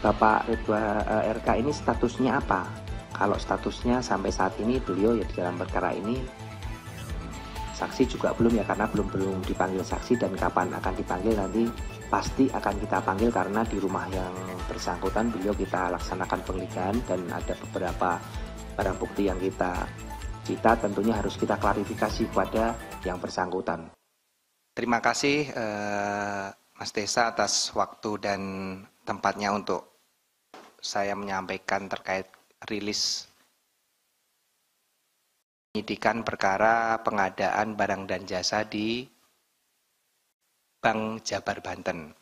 Bapak Ridwan RK ini statusnya apa? Kalau statusnya sampai saat ini beliau ya di dalam perkara ini, saksi juga belum ya, karena belum dipanggil saksi, dan kapan akan dipanggil nanti pasti akan kita panggil karena di rumah yang bersangkutan beliau kita laksanakan penggeledahan dan ada beberapa barang bukti yang kita cita, tentunya harus kita klarifikasi kepada yang bersangkutan. Terima kasih Mas Desa atas waktu dan tempatnya untuk saya menyampaikan terkait rilis penyidikan perkara pengadaan barang dan jasa di Bank Jabar Banten.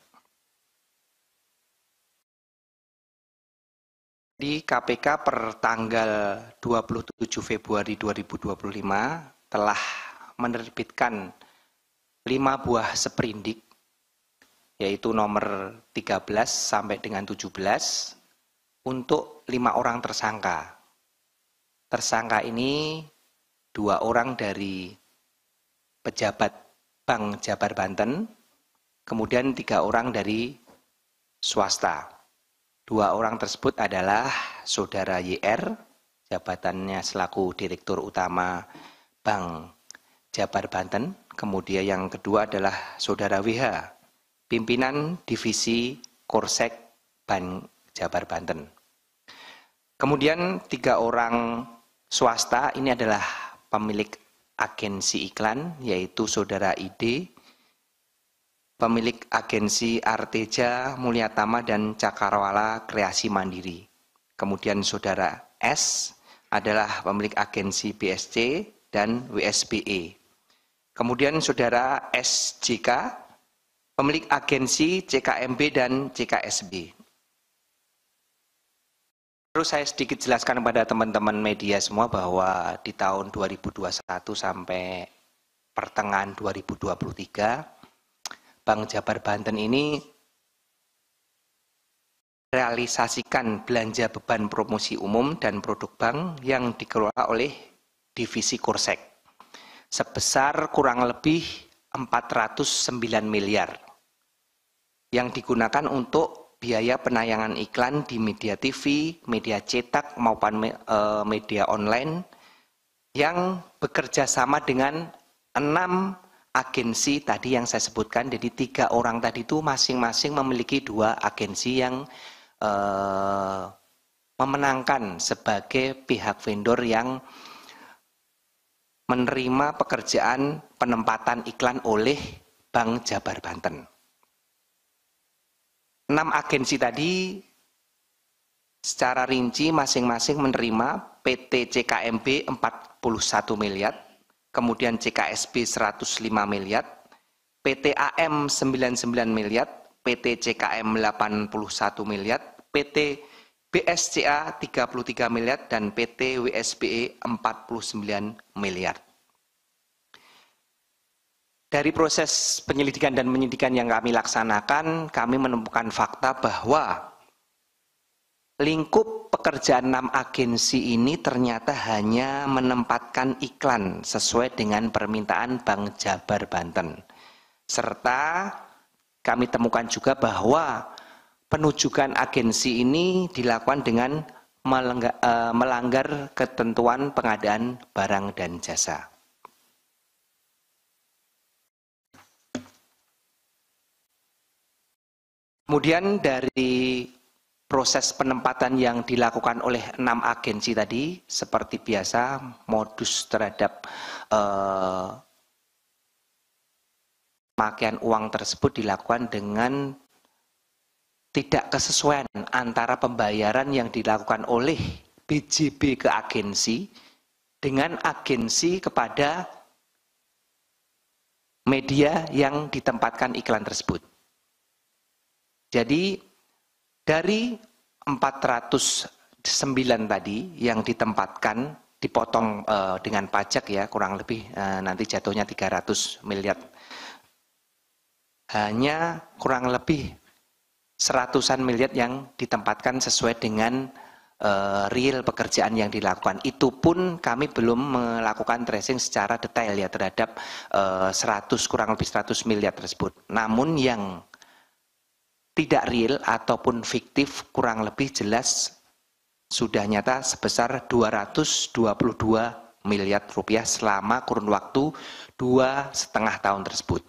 Di KPK per tanggal 27 Februari 2025 telah menerbitkan 5 buah seprindik, yaitu nomor 13 sampai dengan 17 untuk 5 orang tersangka. Tersangka ini 2 orang dari pejabat Bank Jabar Banten, kemudian 3 orang dari swasta. 2 orang tersebut adalah Saudara YR, jabatannya selaku Direktur Utama Bank Jabar Banten, kemudian yang kedua adalah Saudara WH, pimpinan Divisi Korsek Bank Jabar Banten. Kemudian 3 orang swasta ini adalah pemilik agensi iklan, yaitu Saudara ID, pemilik agensi Arteja, Mulyatama, dan Cakrawala Kreasi Mandiri. Kemudian Saudara S adalah pemilik agensi BSC dan WSBE. Kemudian Saudara SJK, pemilik agensi CKMB dan CKSB. Terus saya sedikit jelaskan kepada teman-teman media semua bahwa di tahun 2021 sampai pertengahan 2023, Bank Jabar Banten ini realisasikan belanja beban promosi umum dan produk bank yang dikelola oleh Divisi Korsek sebesar kurang lebih 409 miliar yang digunakan untuk biaya penayangan iklan di media TV, media cetak maupun media online yang bekerja sama dengan 6 agensi tadi yang saya sebutkan. Jadi 3 orang tadi itu masing-masing memiliki 2 agensi yang memenangkan sebagai pihak vendor yang menerima pekerjaan penempatan iklan oleh Bank Jabar Banten. 6 agensi tadi secara rinci masing-masing menerima PT CKMB 41 miliar, kemudian CKSB 105 miliar, PT AM 99 miliar, PT CKM 81 miliar, PT BSCA 33 miliar, dan PT WSBE 49 miliar. Dari proses penyelidikan dan penyidikan yang kami laksanakan, kami menemukan fakta bahwa lingkup pekerjaan 6 agensi ini ternyata hanya menempatkan iklan sesuai dengan permintaan Bank Jabar Banten. Serta kami temukan juga bahwa penujukan agensi ini dilakukan dengan melanggar ketentuan pengadaan barang dan jasa. Kemudian dari proses penempatan yang dilakukan oleh 6 agensi tadi, seperti biasa modus terhadap pemakaian uang tersebut dilakukan dengan tidak kesesuaian antara pembayaran yang dilakukan oleh BJB ke agensi dengan agensi kepada media yang ditempatkan iklan tersebut. Jadi dari 409 tadi yang ditempatkan dipotong dengan pajak ya, kurang lebih nanti jatuhnya 300 miliar. Hanya kurang lebih 100-an miliar yang ditempatkan sesuai dengan real pekerjaan yang dilakukan. Itu pun kami belum melakukan tracing secara detail ya terhadap kurang lebih 100 miliar tersebut. Namun yang tidak real ataupun fiktif kurang lebih jelas sudah nyata sebesar 222 miliar rupiah selama kurun waktu 2,5 tahun tersebut.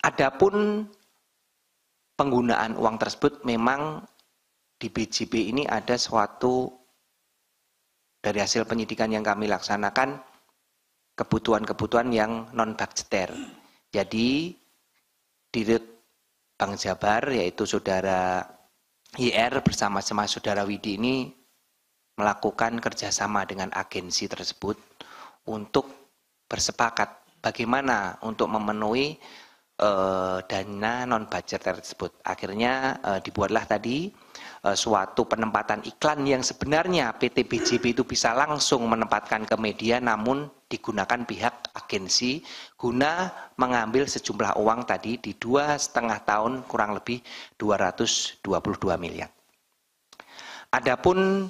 Adapun penggunaan uang tersebut memang di BJB ini ada suatu dari hasil penyidikan yang kami laksanakan kebutuhan-kebutuhan yang non-budgeter. Jadi Dirut Bank Jabar yaitu Saudara YR bersama-sama Saudara Widi ini melakukan kerjasama dengan agensi tersebut untuk bersepakat bagaimana untuk memenuhi dana non-budget tersebut. Akhirnya dibuatlah tadi suatu penempatan iklan yang sebenarnya PT BJB itu bisa langsung menempatkan ke media, namun digunakan pihak agensi guna mengambil sejumlah uang tadi di 2,5 tahun kurang lebih 222 miliar. Adapun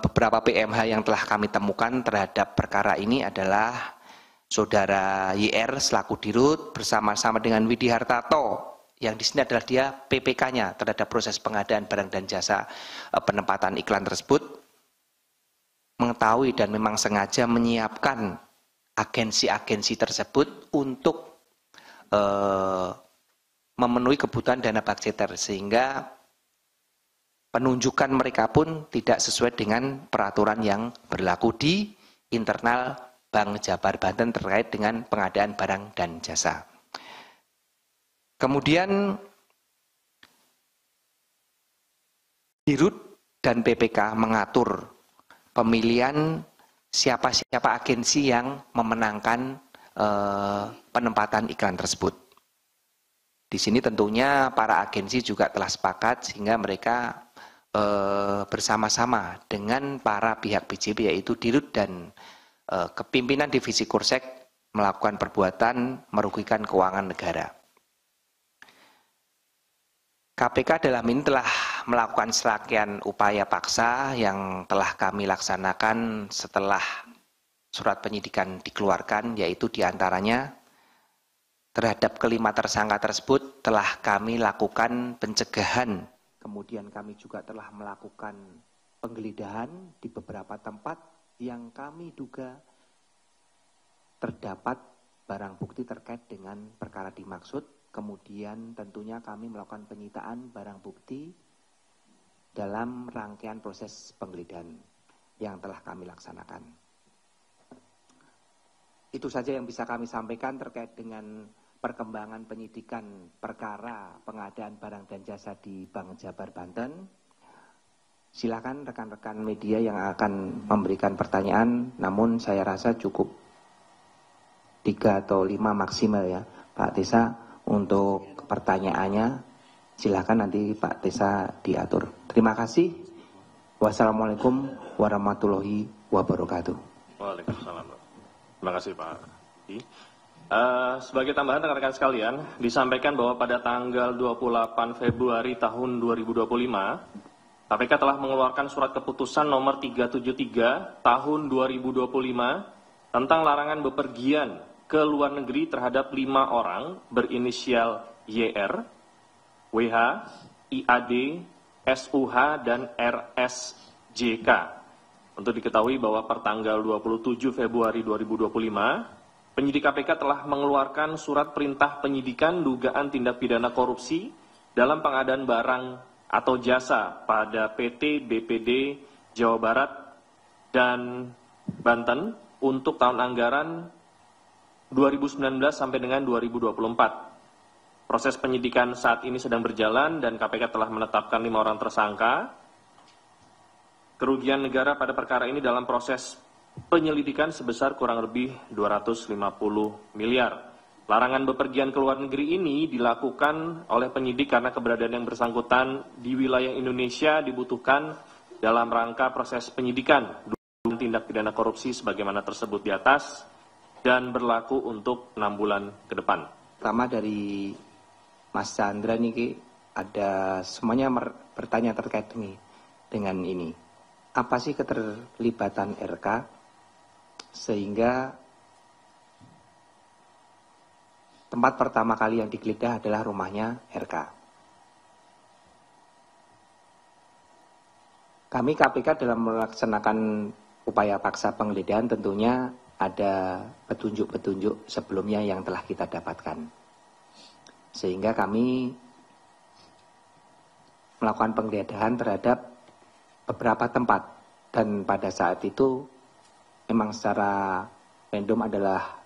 beberapa PMH yang telah kami temukan terhadap perkara ini adalah Saudara YR selaku Dirut bersama-sama dengan Widi Hartarto yang di sini adalah dia PPK-nya terhadap proses pengadaan barang dan jasa penempatan iklan tersebut, mengetahui dan memang sengaja menyiapkan agensi-agensi tersebut untuk memenuhi kebutuhan dana budgeter sehingga penunjukan mereka pun tidak sesuai dengan peraturan yang berlaku di internal Bank Jabar Banten terkait dengan pengadaan barang dan jasa. Kemudian Dirut dan PPK mengatur pemilihan siapa-siapa agensi yang memenangkan penempatan iklan tersebut. Di sini tentunya para agensi juga telah sepakat sehingga mereka bersama-sama dengan para pihak BJB yaitu Dirut dan kepimpinan divisi Kursek melakukan perbuatan merugikan keuangan negara. KPK dalam ini telah melakukan serangkaian upaya paksa yang telah kami laksanakan setelah surat penyidikan dikeluarkan, yaitu diantaranya terhadap kelima tersangka tersebut telah kami lakukan pencegahan. Kemudian kami juga telah melakukan penggeledahan di beberapa tempat yang kami duga terdapat barang bukti terkait dengan perkara dimaksud. Kemudian tentunya kami melakukan penyitaan barang bukti dalam rangkaian proses penggeledahan yang telah kami laksanakan. Itu saja yang bisa kami sampaikan terkait dengan perkembangan penyidikan perkara pengadaan barang dan jasa di Bank Jabar Banten. Silakan rekan-rekan media yang akan memberikan pertanyaan, namun saya rasa cukup 3 atau 5 maksimal ya Pak Tesa untuk pertanyaannya. Silakan nanti Pak Tesa diatur. Terima kasih. Wassalamualaikum warahmatullahi wabarakatuh. Waalaikumsalam. Terima kasih Pak. Sebagai tambahan rekan-rekan sekalian, disampaikan bahwa pada tanggal 28 Februari tahun 2025, KPK telah mengeluarkan surat keputusan nomor 373 tahun 2025 tentang larangan bepergian ke luar negeri terhadap 5 orang berinisial YR, WH, IAD, SUH, dan RSJK. Untuk diketahui bahwa per tanggal 27 Februari 2025, penyidik KPK telah mengeluarkan surat perintah penyidikan dugaan tindak pidana korupsi dalam pengadaan barang atau jasa pada PT BPD Jawa Barat dan Banten untuk tahun anggaran 2019 sampai dengan 2024. Proses penyidikan saat ini sedang berjalan dan KPK telah menetapkan 5 orang tersangka. Kerugian negara pada perkara ini dalam proses penyelidikan sebesar kurang lebih 250 miliar. Larangan bepergian ke luar negeri ini dilakukan oleh penyidik karena keberadaan yang bersangkutan di wilayah Indonesia dibutuhkan dalam rangka proses penyidikan tindak pidana korupsi sebagaimana tersebut di atas dan berlaku untuk 6 bulan ke depan. Pertama dari Mas Chandra nih, ada semuanya bertanya terkait dengan ini. Apa sih keterlibatan RK sehingga tempat pertama kali yang digeledah adalah rumahnya RK. Kami KPK dalam melaksanakan upaya paksa penggeledahan tentunya ada petunjuk-petunjuk sebelumnya yang telah kita dapatkan. Sehingga kami melakukan penggeledahan terhadap beberapa tempat. Dan pada saat itu memang secara random adalah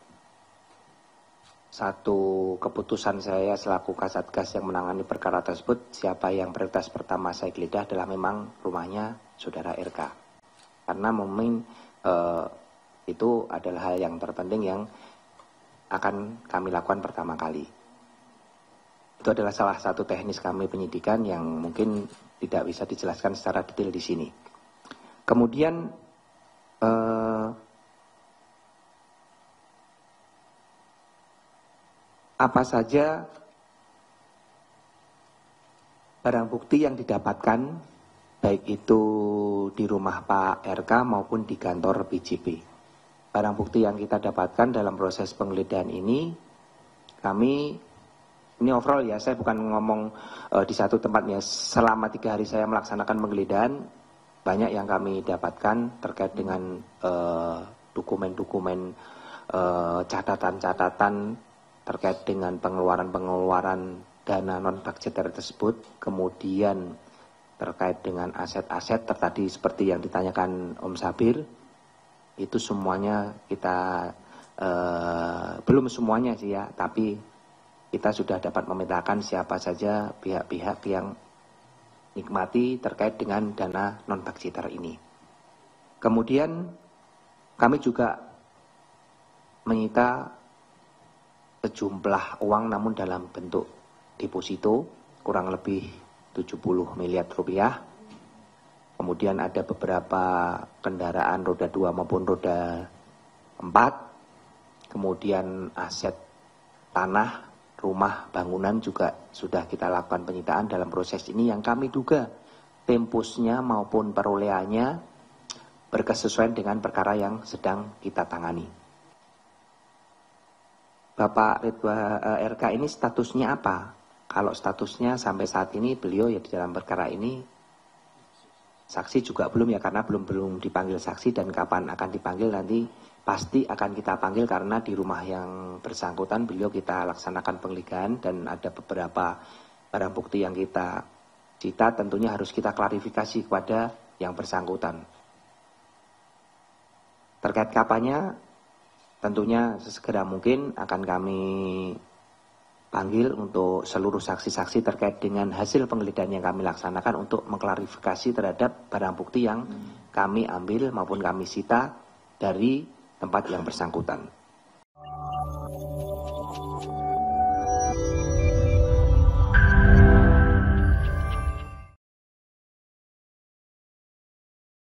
satu keputusan saya selaku Kasatgas yang menangani perkara tersebut. Siapa yang prioritas pertama saya geledah adalah memang rumahnya saudara RK. Karena memang itu adalah hal yang terpenting yang akan kami lakukan pertama kali. Itu adalah salah satu teknis kami penyidikan yang mungkin tidak bisa dijelaskan secara detail di sini. Kemudian apa saja barang bukti yang didapatkan, baik itu di rumah Pak RK maupun di kantor BJP. Barang bukti yang kita dapatkan dalam proses penggeledahan ini overall ya, saya bukan ngomong di satu tempatnya. Selama 3 hari saya melaksanakan penggeledahan, banyak yang kami dapatkan terkait dengan dokumen-dokumen, catatan-catatan terkait dengan pengeluaran dana non-budgeter tersebut, kemudian terkait dengan aset-aset tadi seperti yang ditanyakan Om Sabir, itu semuanya kita, belum semuanya sih ya, tapi kita sudah dapat memetakan siapa saja pihak-pihak yang nikmati terkait dengan dana non-budgeter ini. Kemudian kami juga menyita sejumlah uang namun dalam bentuk deposito kurang lebih 70 miliar rupiah. Kemudian ada beberapa kendaraan roda 2 maupun roda 4. Kemudian aset tanah, rumah, bangunan juga sudah kita lakukan penyitaan dalam proses ini yang kami duga tempusnya maupun perolehannya berkesesuaian dengan perkara yang sedang kita tangani. Bapak Ridwan RK ini statusnya apa? Kalau statusnya sampai saat ini beliau ya di dalam perkara ini, saksi juga belum ya, karena belum dipanggil saksi, dan kapan akan dipanggil nanti pasti akan kita panggil karena di rumah yang bersangkutan beliau kita laksanakan penggeledahan dan ada beberapa barang bukti yang kita cita, tentunya harus kita klarifikasi kepada yang bersangkutan. Terkait kapannya, tentunya sesegera mungkin akan kami panggil untuk seluruh saksi-saksi terkait dengan hasil penggeledahan yang kami laksanakan untuk mengklarifikasi terhadap barang bukti yang kami ambil maupun kami sita dari tempat yang bersangkutan.